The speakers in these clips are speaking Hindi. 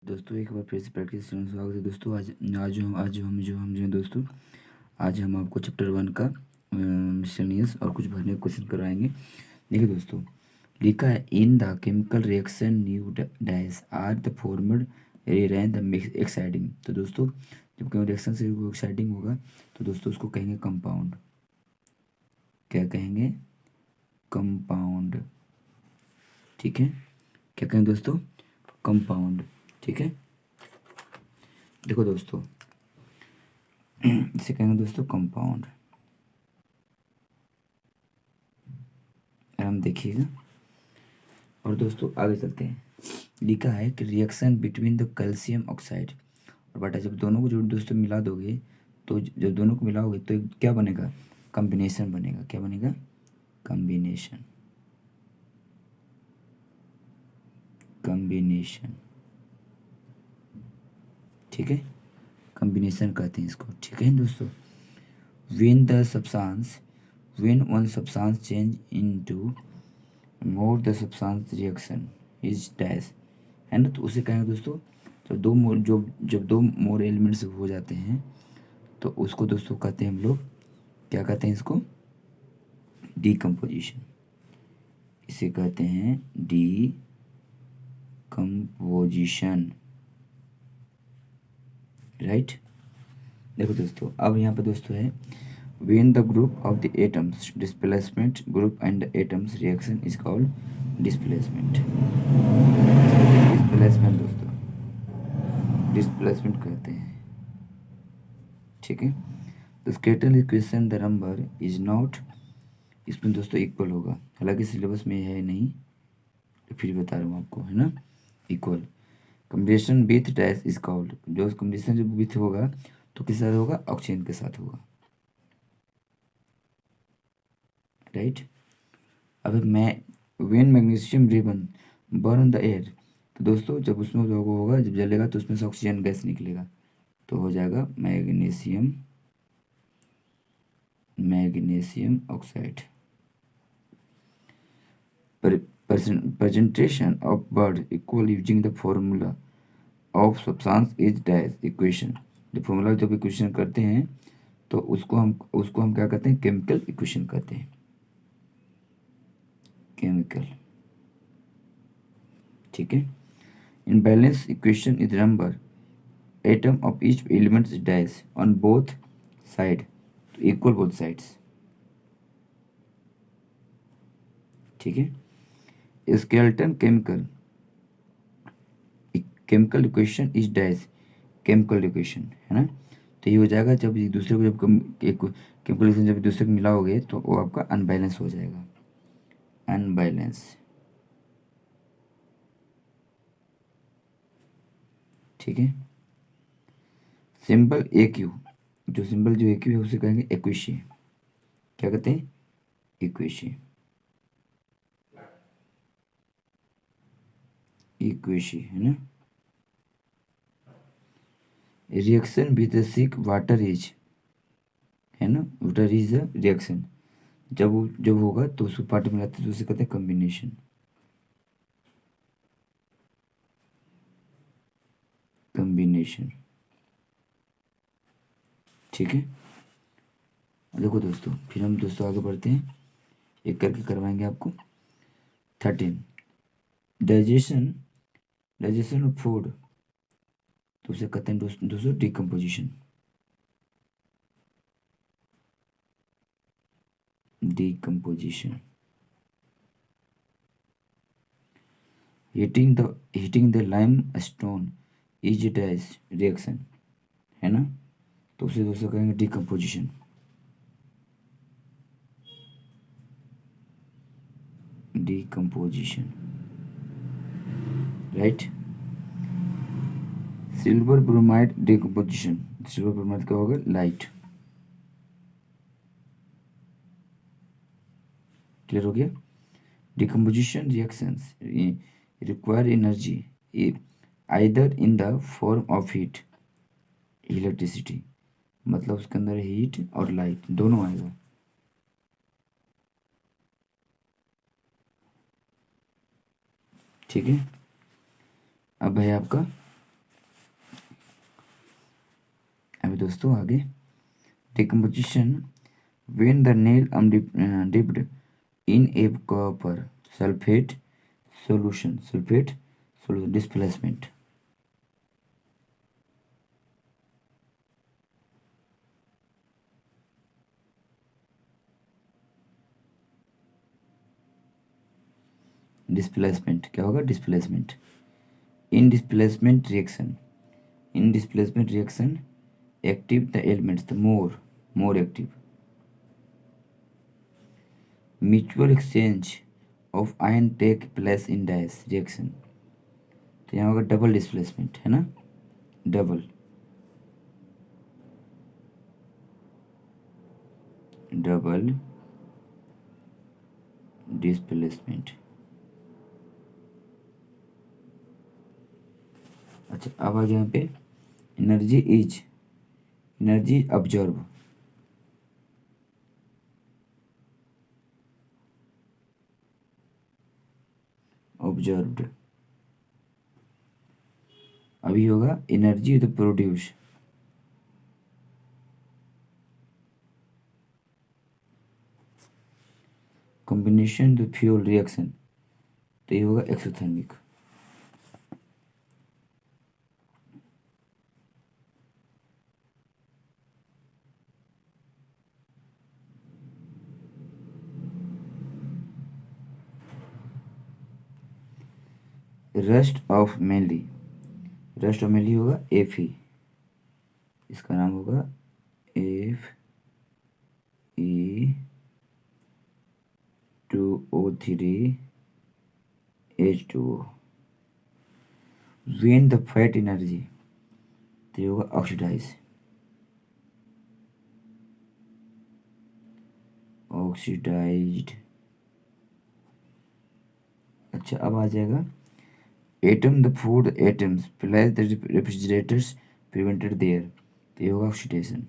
दोस्तों एक बार फिर से प्रैक्टिस में स्वागत है दोस्तों। आज हम जो है दोस्तों, आज हम आपको चैप्टर 1 का मिसलेनियस और कुछ भरने के क्वेश्चन करवाएंगे। देखिए दोस्तों, लिखा है in the chemical reaction new dash are the formed rain the exciting. तो दोस्तों जब केमिकल रिएक्शन से वो एक्साइटिंग होगा तो दोस्तों उसको कहेंगे कंपाउंड। क्या कहेंगे? कंपाउंड। ठीक है, क्या कहेंगे दोस्तों? कंपाउंड। ठीक है, देखो दोस्तों इसे कहेंगे दोस्तों कंपाउंड। हम देखिएगा और दोस्तों आगे चलते हैं। लिखा है कि reaction between the calcium oxide और बेटा, जब दोनों को जो दोस्तों मिला दोगे तो जब दोनों को मिलाओगे तो क्या बनेगा? कॉम्बिनेशन बनेगा। क्या बनेगा? कॉम्बिनेशन। कॉम्बिनेशन। ठीक है, कॉम्बिनेशन कहते हैं इसको। ठीक है दोस्तों, when the substance when one substance change into more the substance reaction is dash, है ना। तो उसे कहेंगे दोस्तों जब दो मोर एलिमेंट्स हो जाते हैं तो उसको दोस्तों कहते हैं हम लोग, क्या कहते हैं इसको? डीकम्पोजिशन। इसे कहते हैं डीकम्पोजिशन। राइट। देखो दोस्तों, अब यहाँ पे दोस्तों है when the group of the atoms displacement group and the atoms reaction is called displacement। Displacement दोस्तों, डिस्प्लेसमेंट कहते हैं। ठीक है, तो scatter equation the number is not, इसमें दोस्तों इक्वल होगा, हालांकि सिलेबस में है नहीं, तो फिर बता रहा हूँ आपको, है ना। Equal combination with dash is called, जो कॉम्बिनेशन जब विथ होगा तो किस साथ होगा? ऑक्सीजन के साथ होगा। राइट। अब मैं when magnesium ribbon burn the air, तो दोस्तों जब उसमें जो होगा, जब जलेगा तो उसमें से ऑक्सीजन गैस निकलेगा, तो हो जाएगा magnesium, magnesium oxide. presentation of word equal using the formula of substance is dash equation। जो फॉर्मूला जब इक्वेशन करते हैं तो उसको हम क्या कहते हैं? केमिकल इक्वेशन कहते हैं। केमिकल। ठीक है, in balance equation is number atom of each element is dash on both side, तो इक्वल बोथ साइड्स। ठीक है, skeleton chemical chemical equation is dash chemical equation, है ना। तो ये हो जाएगा जब एक दूसरे को केमिकल इक्वेशन जब एक दूसरे को मिलाओगे तो वो आपका अनबैलेंस हो जाएगा। अनबैलेंस। ठीक है, सिंबल ए क्यू, जो सिंबल जो ए क्यू है उसे कहेंगे एक्वेशी। क्या कहते हैं? इक्वेशी। इक्वेशी, है ना। Reaction with sick water is, है ना, वाटर इज अ रिएक्शन। जब होगा तो उसको पार्ट मिलाते हैं तो उसे कहते हैं कॉम्बिनेशन। कॉम्बिनेशन। ठीक है, देखो दोस्तों फिर हम दोस्तों आगे बढ़ते हैं, एक करके करवाएंगे आपको। 13 डाइजेशन, डाइजेशन ऑफ फूड, तो उसे कहते हैं दोस्तों decomposition. Decomposition. Heating the lime stone is dash reaction, है ना। तो उसे दोस्तों कहेंगे decomposition. Decomposition. Right. Silver bromide decomposition, silver bromide क्या होगा? लाइट। क्लियर हो गया? Decomposition reactions require energy either in the form of heat, electricity, मतलब उसके अंदर हीट और लाइट दोनों आएगा। ठीक है, अब है आपका अभी दोस्तों आगे decomposition when the nail dipped in a copper sulfate sulfate solution displacement क्या होगा displacement in displacement reaction active the elements the more active mutual exchange of ion take place in dash reaction तो यहाँ होगा डबल डिस्प्लेसमेंट है ना डबल डिस्प्लेसमेंट। अच्छा अब आ गया यहाँ पे एनर्जी ऑब्जर्व्ड अभी होगा एनर्जी तो produce combination the fuel reaction तो ये होगा एक्सोथर्मिक। रस्ट ऑफ मेनली होगा Fe इसका नाम होगा Fe2O3H2O when the fat energy तो ये होगा ऑक्सीडाइज्ड। अच्छा अब आ जाएगा atom the food atoms plus the refrigerators prevented there तो ये होगा ऑक्सीडेशन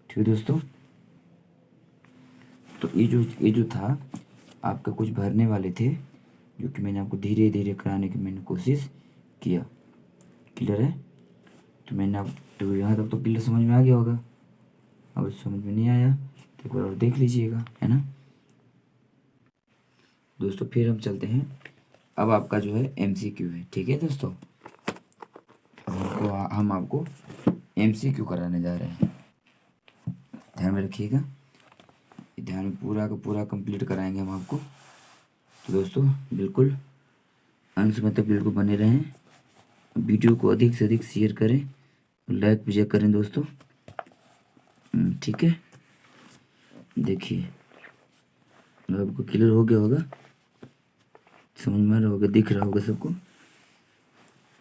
ठीक है दोस्तों। तो ये जो था आपका कुछ भरने वाले थे जो कि मैंने आपको धीरे धीरे कराने की मैंने कोशिश किया। क्लियर है? तो मैंने आप तो यहाँ तक तो क्लियर समझ में आ गया होगा। अगर समझ में नहीं आया तो एक बार और देख लीजिएगा, है ना दोस्तों। फिर हम चलते हैं, अब आपका जो है MCQ है। ठीक है दोस्तों, हम आपको MCQ कराने जा रहे हैं, ध्यान में रखिएगा। ध्यान में पूरा का पूरा कंप्लीट कराएंगे हम आपको। तो दोस्तों बिल्कुल अंत में तक बिल्कुल बने रहें, वीडियो को अधिक से अधिक शेयर करें, लाइक भी करें दोस्तों। ठीक है, देखिए आपको क्लियर हो गया होगा, समझ में आ रहा होगा, दिख रहा होगा सबको,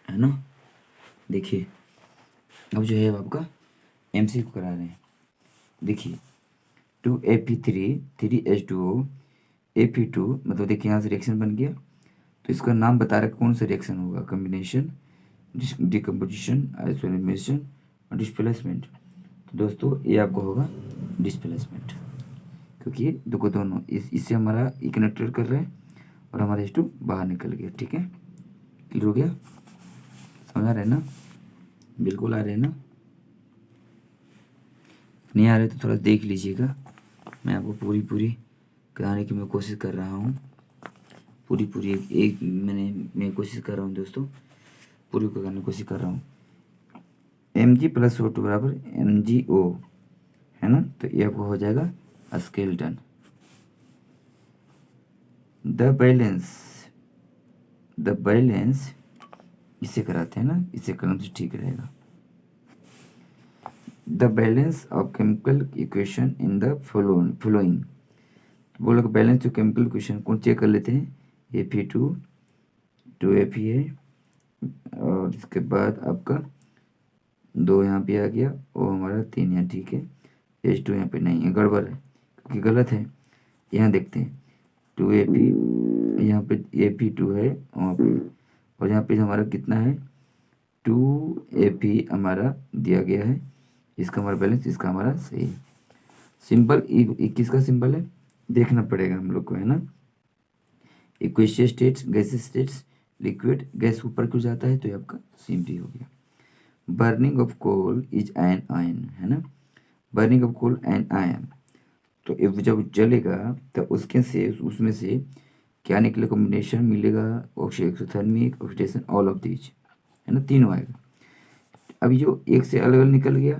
है ना। देखिए अब जो है आपका MCQ करा रहे हैं। देखिए 2Fe3 3H2O मतलब देखिए यहाँ से रिएक्शन बन गया, तो इसका नाम बता रहा है कौन सा रिएक्शन होगा, कॉम्बिनेशन, डिकम्पोजिशन, आइसोलेशन और डिस्प्लेसमेंट। तो दोस्तों ये आपको होगा डिस्प्लेसमेंट, क्योंकि ये दोनों इससे हमारा ई कनेक्टेड कर रहे हैं और हमारा H2 बाहर निकल गया। ठीक है, क्लियर हो गया, समझ आ रहा है ना, बिल्कुल आ रहे हैं ना। नहीं आ रहे तो थोड़ा देख लीजिएगा, मैं आपको पूरी कराने की मैं कोशिश कर रहा हूँ, पूरी एक मैं कोशिश कर रहा हूँ दोस्तों, पूरी को करने की कोशिश कर रहा हूँ। Mg + O2 बराबर MgO है ना, तो ये आपको हो जाएगा स्केलेटन। द बैलेंस इसे कराते हैं ना, इसे कलम से ठीक रहेगा। The balance of chemical equation in the following, बोलो कि बैलेंस जो केमिकल इक्वेशन कौन चेक कर लेते हैं, Fe2 2Fe है, और इसके बाद आपका 2 यहाँ पे आ गया, वो हमारा 3 यहाँ, ठीक है। H2 यहाँ पे नहीं है, गड़बड़ है क्योंकि गलत है। यहाँ देखते हैं 2Fe, यहाँ पे Fe2 है वहाँ पे, और यहाँ पे हमारा कितना है 2Fe हमारा दिया गया है, इसका हमारा बैलेंस, इसका हमारा सही। सिंपल किसका सिंबल है देखना पड़ेगा हम लोग को, है ना। Aqueous states, gases states, liquid, gas ऊपर क्यों जाता है तो ये आपका CMD हो गया। Burning of coal is an ion, है ना, burning of coal an ion. तो जब जलेगा तो उसके से उसमें से क्या निकले, कॉम्बिनेशन मिलेगा, exothermic, oxidation, all of these, है ना, तीनों आएगा। अभी जो एक से अलग अलग निकल गया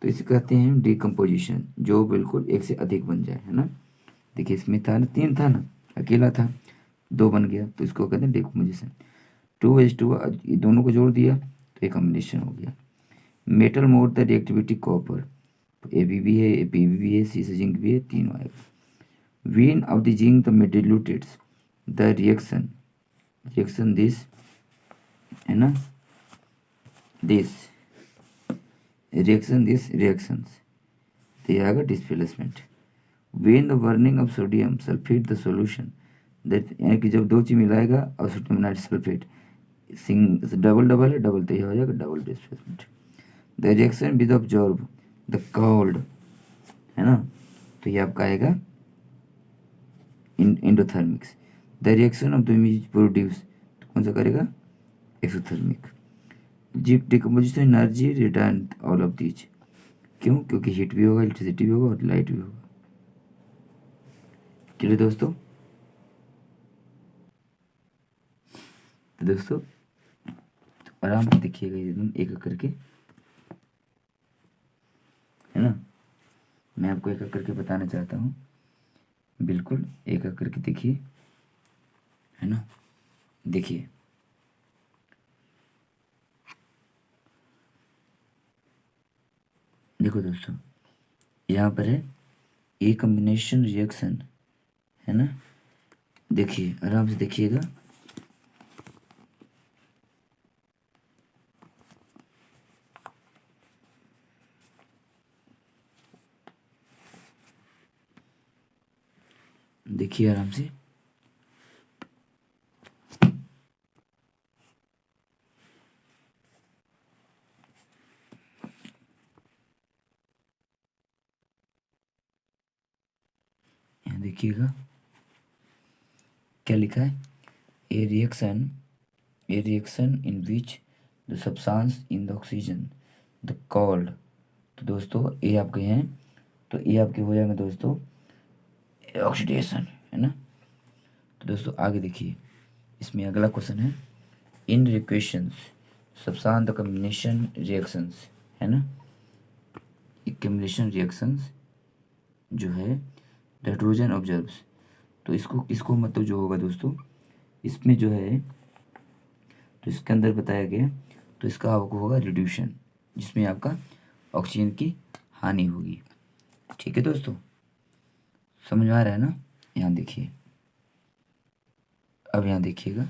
तो इसे कहते हैं डिकम्पोजिशन, जो बिल्कुल एक से अधिक बन जाए, है ना। देखिए इसमें था ना, तीन था ना, अकेला था, दो बन गया तो इसको कहते हैं डिकम्पोजिशन। 2H2 दोनों को जोड़ दिया तो एक कॉम्बिनेशन हो गया। Metal more the reactivity copper, AB भी है, PB भी है, सी से जिंक भी है, तीनों आएगा। When of the zinc the diluteds the reaction, reaction this, है ना, दिस रिएक्शन, दिस रिएक्शंस, तो ये आएगा displacement. When the burning of sodium sulphate the solution, that यानी कि जब दो चीज मिलाएगा और sodium nitrate sulphate, double double है, डबल तो ये हो जाएगा double displacement. The reaction with absorb the cold, है ना, तो ये आपका आएगा endothermics. The reaction of the image produce, तो कौन सा करेगा, exothermic. Decomposition energy return, all of these, क्यों, क्योंकि हीट भी होगा, इलेक्ट्रिसिटी भी होगा और लाइट भी होगा। चलिए दोस्तों, तो दोस्तों आराम से देखिएगा एकदम एक एक करके, है ना, मैं आपको एक एक करके बताना चाहता हूँ, बिल्कुल एक एक करके देखिए, है ना। देखिए देखो दोस्तों, यहाँ पर है ए कॉम्बिनेशन रिएक्शन, है ना, देखिए आराम से देखिएगा। देखिए आराम से, यहाँ देखिएगा क्या लिखा है, ए reaction, A reaction in which the substance in the oxygen the called, तो दोस्तों ये आपके हैं, तो ये आपके हो जाएंगे दोस्तों ऑक्सीडेशन, है ना। तो दोस्तों आगे देखिए, इसमें अगला क्वेश्चन है, इन रिक्वेशंस सब्सटेंस द कम्बिनेशन रिएक्शंस, है ना, कम्बिनेशन रिएक्शंस जो है द हाइड्रोजन ऑब्जर्व्स, तो इसको इसको मतलब जो होगा दोस्तों, इसमें जो है तो इसके अंदर बताया गया, तो इसका आपको होगा रिड्यूशन, जिसमें आपका ऑक्सीजन की हानि होगी। ठीक है दोस्तों, समझ में आ रहा है ना। यहाँ देखिए, अब यहाँ देखिएगा,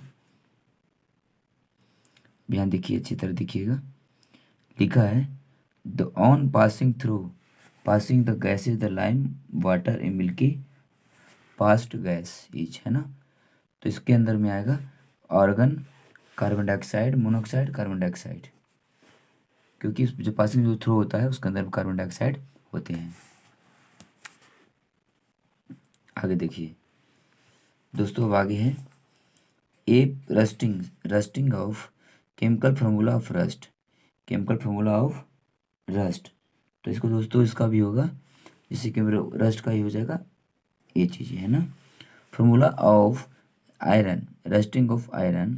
यहाँ देखिए अच्छी तरह देखिएगा, लिखा है the on passing the gases the lime water A milky past gas is, है ना, तो इसके अंदर में आएगा organ, carbon dioxide, monoxide, carbon dioxide, क्योंकि जो पासिंग जो थ्रू होता है उसके अंदर कार्बन डाइऑक्साइड होते हैं। आगे देखिए दोस्तों, अब आगे है a rusting of chemical formula of rust, chemical formula of rust, तो इसको दोस्तों इसका भी होगा, जैसे कि रस्ट का ही हो जाएगा ये चीज़, है ना। Formula of iron, rusting of iron,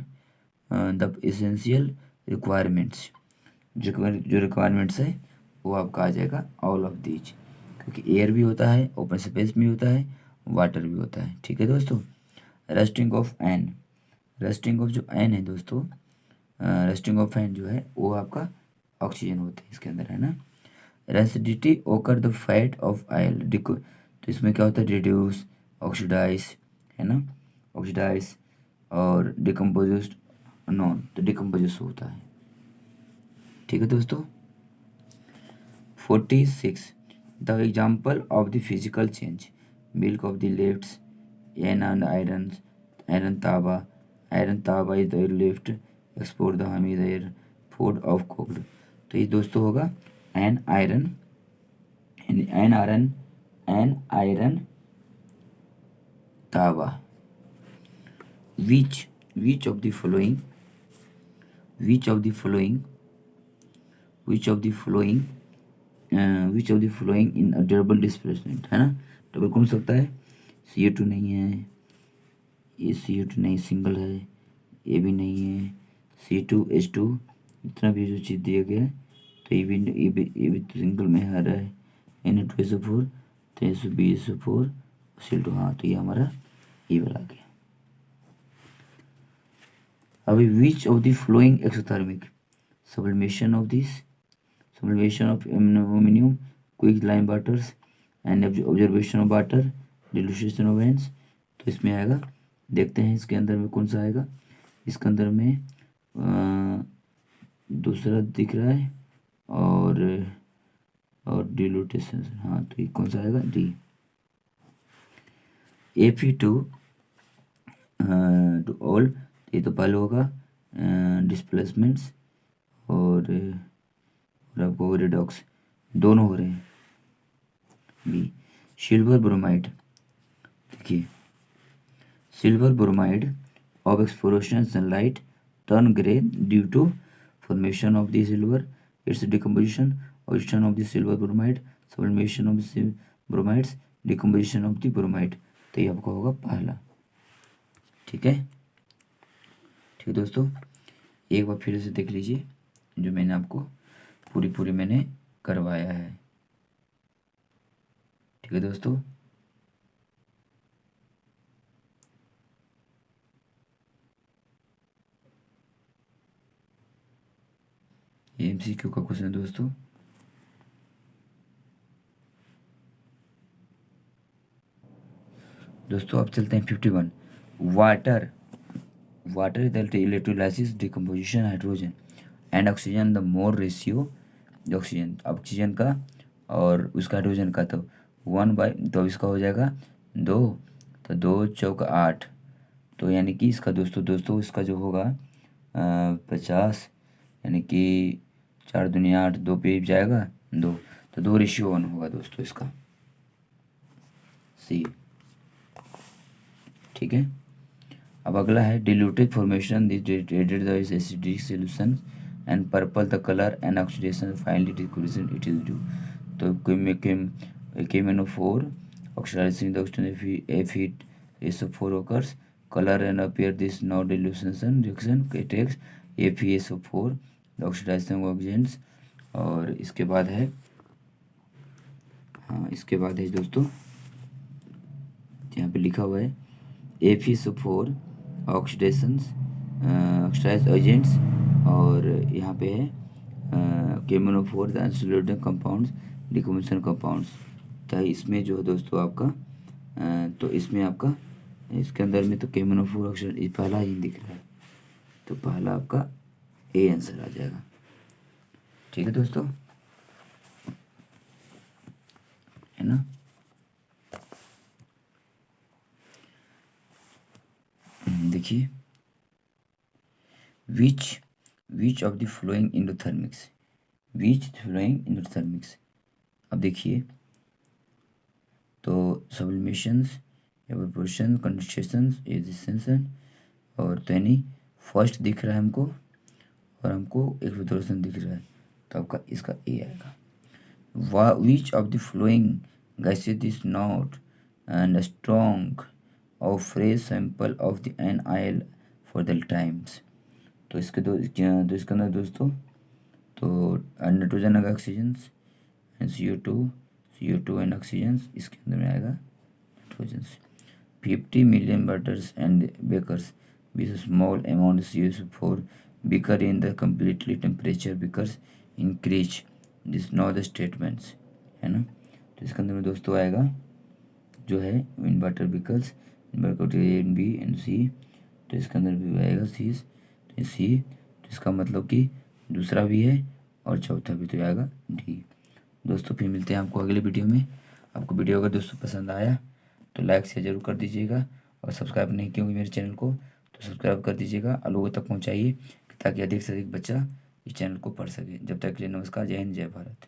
the essential requirements, जो रिक्वायरमेंट्स है वो आपका आ जाएगा ऑल ऑफ दीज, क्योंकि एयर भी होता है, ओपन स्पेस भी होता है, वाटर भी होता है। ठीक है दोस्तों, rusting of an, rusting of जो एन है दोस्तों, रस्टिंग ऑफ एन जो है वो आपका ऑक्सीजन होते हैं इसके अंदर, है ना। रेसिडिटी ओकर द फैट ऑफ ऑयल, तो इसमें क्या होता है, रिड्यूस, ऑक्सीडाइज, है ना, ऑक्सीडाइज और डिकम्पोज नॉन, तो डिकम्पोज होता है। ठीक है दोस्तों। 46 the example of the physical change, milk of the lifts an and iron, iron ताबा is the lift export the humid air food of cooked, तो ये दोस्तों होगा एन आयरन, एन आयरन ताबा, which which of the following which of the following which of the following which of the following in a double displacement, है ना। डबल कौन सकता है, CO2 नहीं है, ये CO2 नहीं, सिंगल है, ये भी नहीं है, C2H2 इतना भी जो चीज़ दिया गया है, तो ये भी तो सिंगल में आ रहा है, Na2SO4, तो SO2BSO4, Cl2, हाँ, तो ये हमारा ये वाला आ गया। अभी which of the flowing exothermic sublimation of aluminum, quick lime waters and observation of water, dilution of ants, तो इसमें आएगा, देखते हैं इसके अंदर में कौन सा आएगा। इसके अंदर में दूसरा दिख रहा है और डिलूटेशन, हाँ, तो ये कौन सा आएगा, डी। Fe2 टू ऑल, ये तो पहले होगा डिस्प्लेसमेंट्स और आपको रिडॉक्स दोनों हो रहे हैं। बी सिल्वर ब्रोमाइड, देखिए silver bromide of exposure sunlight turn grey due to formation of the silver, it's decomposition, oxidation of the silver bromide, sublimation of the bromides, decomposition of the bromide, तो ये आपका होगा पहला। ठीक है दोस्तों, एक बार फिर से देख लीजिए जो मैंने आपको पूरी मैंने करवाया है। ठीक है दोस्तों, ये MCQ का क्वेश्चन है दोस्तों। अब चलते हैं 51। Water is the electrolysis decomposition hydrogen and oxygen the more ratio, oxygen का और उसका हाइड्रोजन का, तो 1/, तो इसका हो जाएगा 2, तो 2 चौक 8, तो यानी कि इसका दोस्तों इसका जो होगा 50, यानी कि 4 दूनी 8, 2 पे जाएगा 2, तो 2:1 होगा दोस्तों इसका, सी। ठीक है, अब अगला है डिल्यूटेड फॉर्मेशन डिटेटेड the acidic solution and purple the colour and oxidation finally decreasing it is due, तो KMnO4 oxidizing the oxygen FeSO4 occurs, color and appear this now dilution reaction takes FeSO4 the oxidizing agents, और इसके बाद है, हाँ इसके बाद है दोस्तों, यहाँ पे लिखा हुआ है FeSO4 ऑक्सीडाइज एजेंट्स, और यहाँ पे है KMnO4 the unsaturated compounds decomposition compounds, तो इसमें जो है दोस्तों आपका तो इसमें आपका इसके अंदर में तो KMnO4 ऑक्सीडाइज पहला ही दिख रहा है, तो पहला आपका ए आंसर आ जाएगा। ठीक है दोस्तों, है ना। देखिए विच ऑफ द फ्लोइंग इंडोथर्मिक्स, अब देखिए तो सब्लिमेशंस, एवापोरेशन, कंडेंसेशन, एजिटेशन, और तो यानी फर्स्ट दिख रहा है हमको और हमको एवापोरेशन दिख रहा है, तो आपका इसका ए आएगा। Which of the flowing gases is not and strong of fresh sample of the NiL for the times, तो इसके इसके अंदर दोस्तों तो नाइट्रोजन आएगा, oxygen and CO2 and oxygen, इसके अंदर में आएगा nitrogen. 50 million butters and bakers with a small amount of CO4 beaker in the completely temperature beakers increase this now the statements, है ना। तो इसके अंदर में दोस्तों आएगा जो है in butter beakers, A and B and C, तो इसके अंदर भी आएगा सी, तो सी, तो इसका मतलब कि दूसरा भी है और चौथा भी, तो आएगा डी। दोस्तों फिर मिलते हैं आपको अगले वीडियो में। आपको वीडियो अगर दोस्तों पसंद आया तो लाइक शेयर जरूर कर दीजिएगा, और सब्सक्राइब नहीं किया मेरे चैनल को तो सब्सक्राइब कर दीजिएगा और लोगों तक पहुंचाइए ताकि अधिक से अधिक बच्चा इस चैनल को पढ़ सके। जब तक के लिए नमस्कार, जय हिंद, जय भारत।